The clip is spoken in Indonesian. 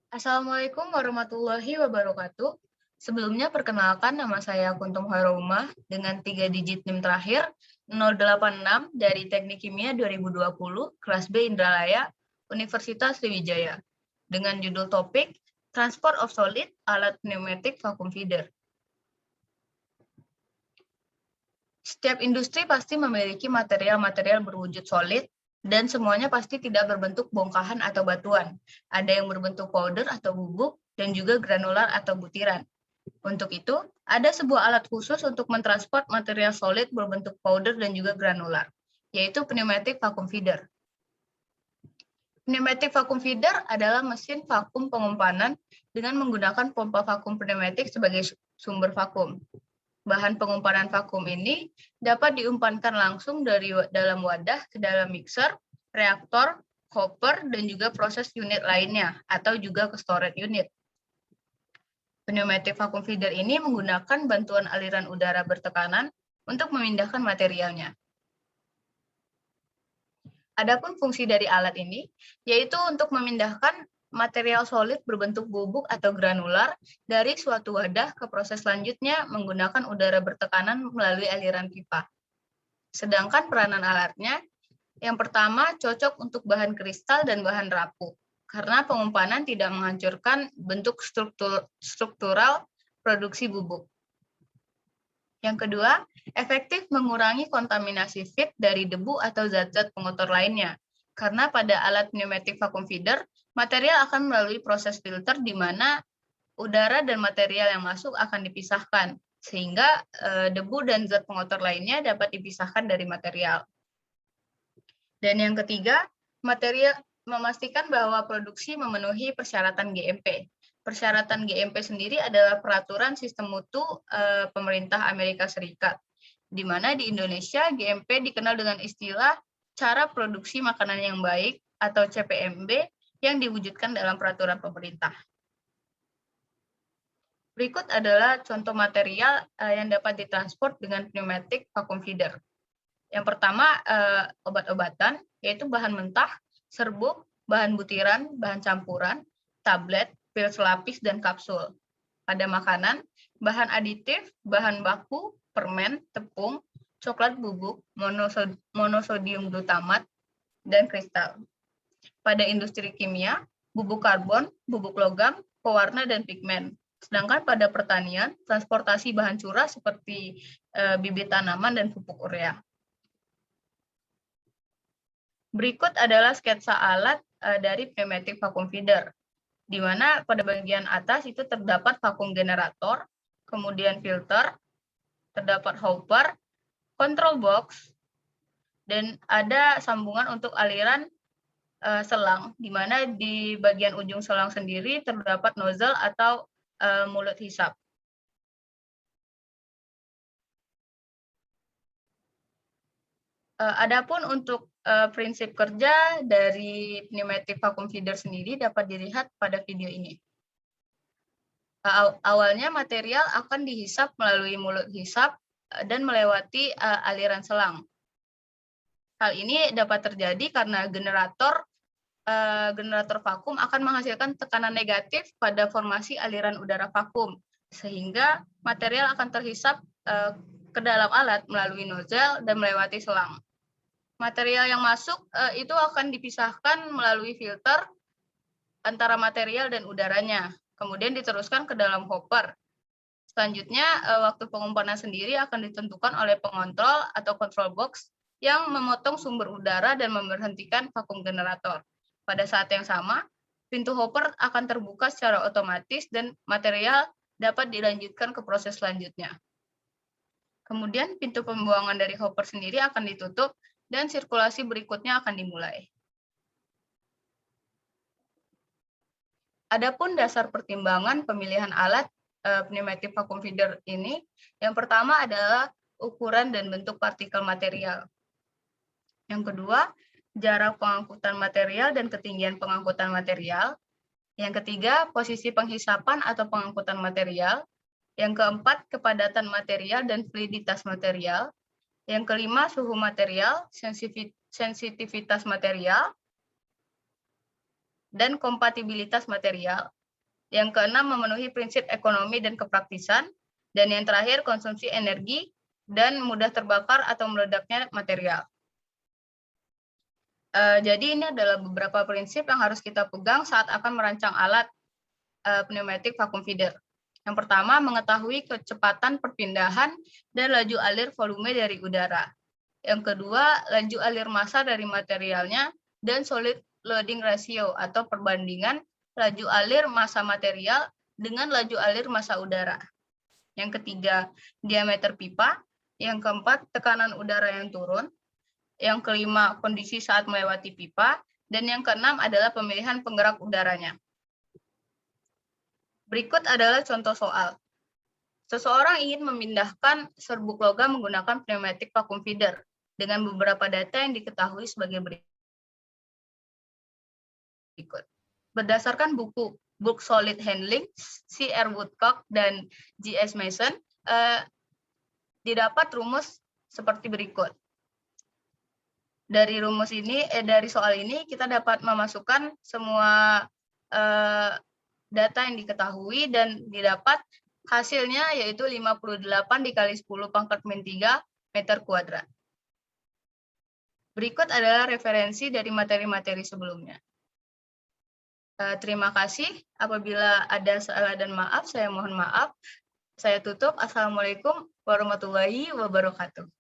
Assalamualaikum warahmatullahi wabarakatuh. Sebelumnya perkenalkan nama saya Kuntum Hoiromah dengan 3 digit NIM terakhir 086 dari Teknik Kimia 2020 kelas B Indralaya Universitas Sriwijaya dengan judul topik Transport of Solid Alat Pneumatic Vacuum Feeder. Setiap industri pasti memiliki material-material berwujud solid dan semuanya pasti tidak berbentuk bongkahan atau batuan. Ada yang berbentuk powder atau bubuk dan juga granular atau butiran. Untuk itu, ada sebuah alat khusus untuk mentransport material solid berbentuk powder dan juga granular, yaitu pneumatic vacuum feeder. Pneumatic vacuum feeder adalah mesin vakum pengumpanan dengan menggunakan pompa vakum pneumatik sebagai sumber vakum. Bahan pengumpanan vakum ini dapat diumpankan langsung dari dalam wadah ke dalam mixer, reaktor, hopper, dan juga proses unit lainnya, atau juga ke storage unit. Pneumatic vacuum feeder ini menggunakan bantuan aliran udara bertekanan untuk memindahkan materialnya. Adapun fungsi dari alat ini, yaitu untuk memindahkan material solid berbentuk bubuk atau granular dari suatu wadah ke proses selanjutnya menggunakan udara bertekanan melalui aliran pipa. Sedangkan peranan alatnya, yang pertama cocok untuk bahan kristal dan bahan rapuh, karena pengumpanan tidak menghancurkan bentuk struktural produksi bubuk. Yang kedua, efektif mengurangi kontaminasi feed dari debu atau zat-zat pengotor lainnya, karena pada alat pneumatic vacuum feeder, material akan melalui proses filter di mana udara dan material yang masuk akan dipisahkan, sehingga debu dan zat pengotor lainnya dapat dipisahkan dari material. Dan yang ketiga, material memastikan bahwa produksi memenuhi persyaratan GMP. Persyaratan GMP sendiri adalah peraturan sistem mutu pemerintah Amerika Serikat, di mana di Indonesia GMP dikenal dengan istilah cara produksi makanan yang baik atau CPMB yang diwujudkan dalam peraturan pemerintah. Berikut adalah contoh material yang dapat ditransport dengan pneumatic vacuum feeder. Yang pertama, obat-obatan, yaitu bahan mentah, serbuk, bahan butiran, bahan campuran, tablet, pil selapis, dan kapsul. Pada makanan, bahan aditif, bahan baku, permen, tepung, coklat bubuk, monosodium glutamat, dan kristal. Pada industri kimia, bubuk karbon, bubuk logam, pewarna, dan pigmen. Sedangkan pada pertanian, transportasi bahan curah seperti bibit tanaman dan pupuk urea. Berikut adalah sketsa alat dari pneumatic vacuum feeder, di mana pada bagian atas itu terdapat vakum generator, kemudian filter, terdapat hopper, control box, dan ada sambungan untuk aliran selang, di mana di bagian ujung selang sendiri terdapat nozzle atau mulut hisap. Adapun untuk prinsip kerja dari pneumatic vacuum feeder sendiri dapat dilihat pada video ini. Awalnya material akan dihisap melalui mulut hisap dan melewati aliran selang. Hal ini dapat terjadi karena generator vakum akan menghasilkan tekanan negatif pada formasi aliran udara vakum, sehingga material akan terhisap ke dalam alat melalui nozzle dan melewati selang. Material yang masuk itu akan dipisahkan melalui filter antara material dan udaranya, kemudian diteruskan ke dalam hopper. Selanjutnya, waktu pengumpanan sendiri akan ditentukan oleh pengontrol atau control box yang memotong sumber udara dan memberhentikan vakum generator. Pada saat yang sama, pintu hopper akan terbuka secara otomatis dan material dapat dilanjutkan ke proses selanjutnya. Kemudian pintu pembuangan dari hopper sendiri akan ditutup dan sirkulasi berikutnya akan dimulai. Adapun dasar pertimbangan pemilihan alat pneumatic vacuum feeder ini, yang pertama adalah ukuran dan bentuk partikel material. Yang kedua, jarak pengangkutan material dan ketinggian pengangkutan material. Yang ketiga, posisi penghisapan atau pengangkutan material. Yang keempat, kepadatan material dan fluiditas material. Yang kelima, suhu material, sensitivitas material, dan kompatibilitas material. Yang keenam, memenuhi prinsip ekonomi dan kepraktisan. Dan yang terakhir, konsumsi energi dan mudah terbakar atau meledaknya material. Jadi ini adalah beberapa prinsip yang harus kita pegang saat akan merancang alat pneumatic vacuum feeder. Yang pertama, mengetahui kecepatan perpindahan dan laju alir volume dari udara. Yang kedua, laju alir massa dari materialnya dan solid loading ratio atau perbandingan laju alir massa material dengan laju alir massa udara. Yang ketiga, diameter pipa. Yang keempat, tekanan udara yang turun. Yang kelima, kondisi saat melewati pipa. Dan yang keenam adalah pemilihan penggerak udaranya. Berikut adalah contoh soal. Seseorang ingin memindahkan serbuk logam menggunakan pneumatic vacuum feeder dengan beberapa data yang diketahui sebagai berikut. Berdasarkan buku Bulk Solid Handling, C.R. Woodcock dan J.S. Mason, didapat rumus seperti berikut. Dari rumus ini, dari soal ini kita dapat memasukkan semua data yang diketahui dan didapat hasilnya yaitu 58 dikali 10 pangkat min 3 meter kuadrat. Berikut adalah referensi dari materi-materi sebelumnya. Terima kasih. Apabila ada salah dan maaf, saya mohon maaf. Saya tutup. Assalamualaikum warahmatullahi wabarakatuh.